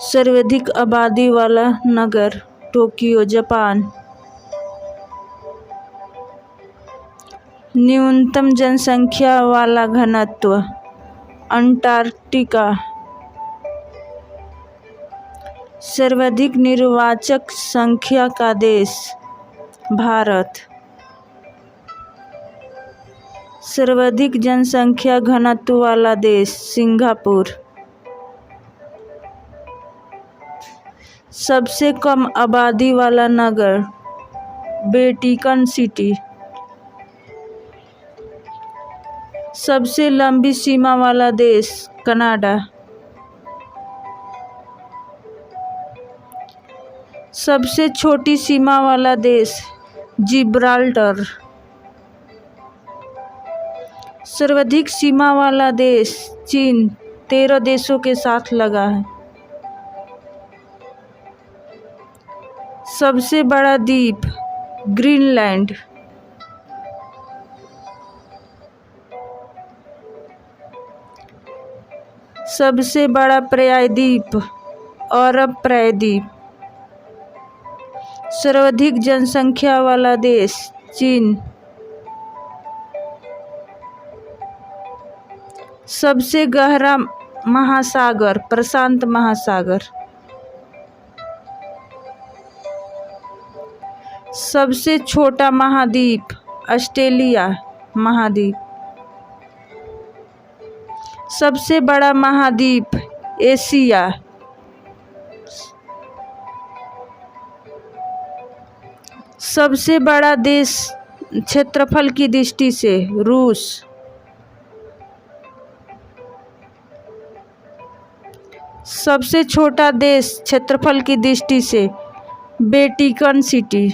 सर्वाधिक आबादी वाला नगर टोक्यो जापान। न्यूनतम जनसंख्या वाला घनत्व अंटार्कटिका। सर्वाधिक निर्वाचक संख्या का देश भारत। सर्वाधिक जनसंख्या घनत्व वाला देश सिंगापुर। सबसे कम आबादी वाला नगर वेटिकन सिटी। सबसे लंबी सीमा वाला देश कनाडा। सबसे छोटी सीमा वाला देश जिब्राल्टर। सर्वाधिक सीमा वाला देश चीन 13 देशों के साथ लगा है। सबसे बड़ा द्वीप ग्रीनलैंड। सबसे बड़ा प्रायद्वीप अरब प्रायद्वीप। सर्वाधिक जनसंख्या वाला देश चीन। सबसे गहरा महासागर प्रशांत महासागर। सबसे छोटा महाद्वीप ऑस्ट्रेलिया महाद्वीप। सबसे बड़ा महाद्वीप एशिया। सबसे बड़ा देश क्षेत्रफल की दृष्टि से रूस। सबसे छोटा देश क्षेत्रफल की दृष्टि से वेटिकन सिटी।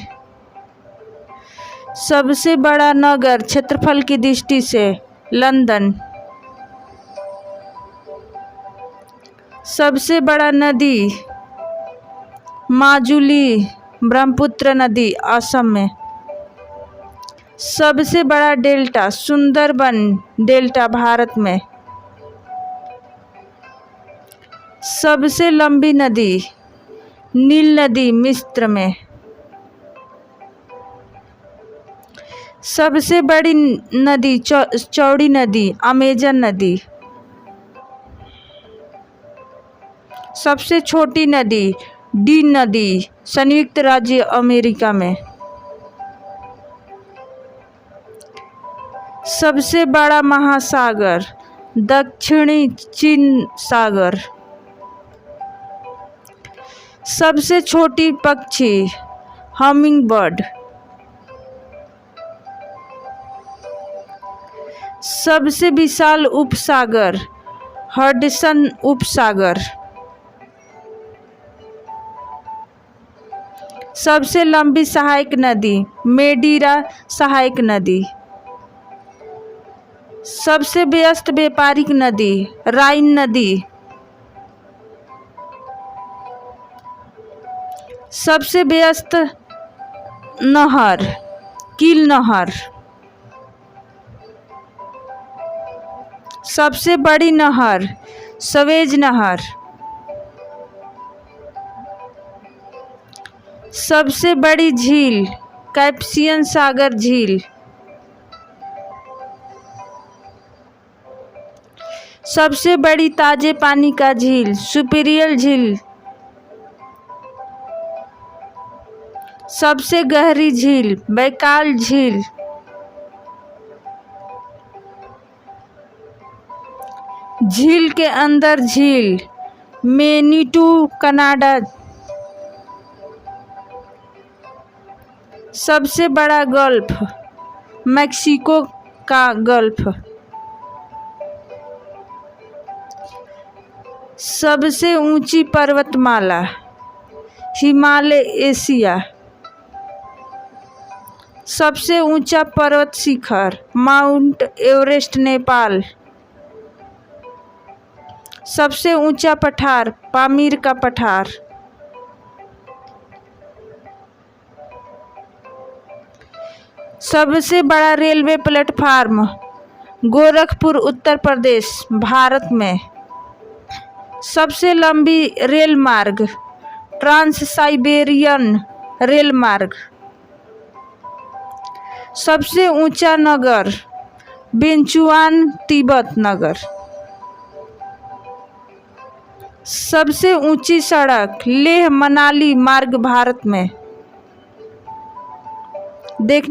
सबसे बड़ा नगर क्षेत्रफल की दृष्टि से लंदन। सबसे बड़ा नदी माजुली ब्रह्मपुत्र नदी असम में। सबसे बड़ा डेल्टा सुंदरबन डेल्टा भारत में। सबसे लंबी नदी नील नदी मिस्र में। सबसे बड़ी नदी चौड़ी नदी अमेजन नदी। सबसे छोटी नदी डीन नदी संयुक्त राज्य अमेरिका में। सबसे बड़ा महासागर दक्षिणी चीन सागर। सबसे छोटी पक्षी हमिंग बर्ड। सबसे विशाल उपसागर हडसन उपसागर। सबसे लंबी सहायक नदी मेडीरा सहायक नदी। सबसे व्यस्त व्यापारिक नदी राइन नदी। सबसे व्यस्त नहर कील नहर। सबसे बड़ी नहर सवेज नहर। सबसे बड़ी झील कैस्पियन सागर झील। सबसे बड़ी ताजे पानी का झील सुपीरियर झील। सबसे गहरी झील बैकाल झील। झील के अंदर झील मैनीटू कनाडा। सबसे बड़ा गल्फ मैक्सिको का गल्फ। सबसे ऊंची पर्वतमाला हिमालय एशिया। सबसे ऊंचा पर्वत शिखर माउंट एवरेस्ट नेपाल। सबसे ऊंचा पठार पामीर का पठार। सबसे बड़ा रेलवे प्लेटफार्म गोरखपुर उत्तर प्रदेश भारत में। सबसे लंबी रेल मार्ग ट्रांस साइबेरियन रेल मार्ग। सबसे ऊंचा नगर बेंचुआन तिब्बत नगर। सबसे ऊंची सड़क लेह मनाली मार्ग भारत में। देखने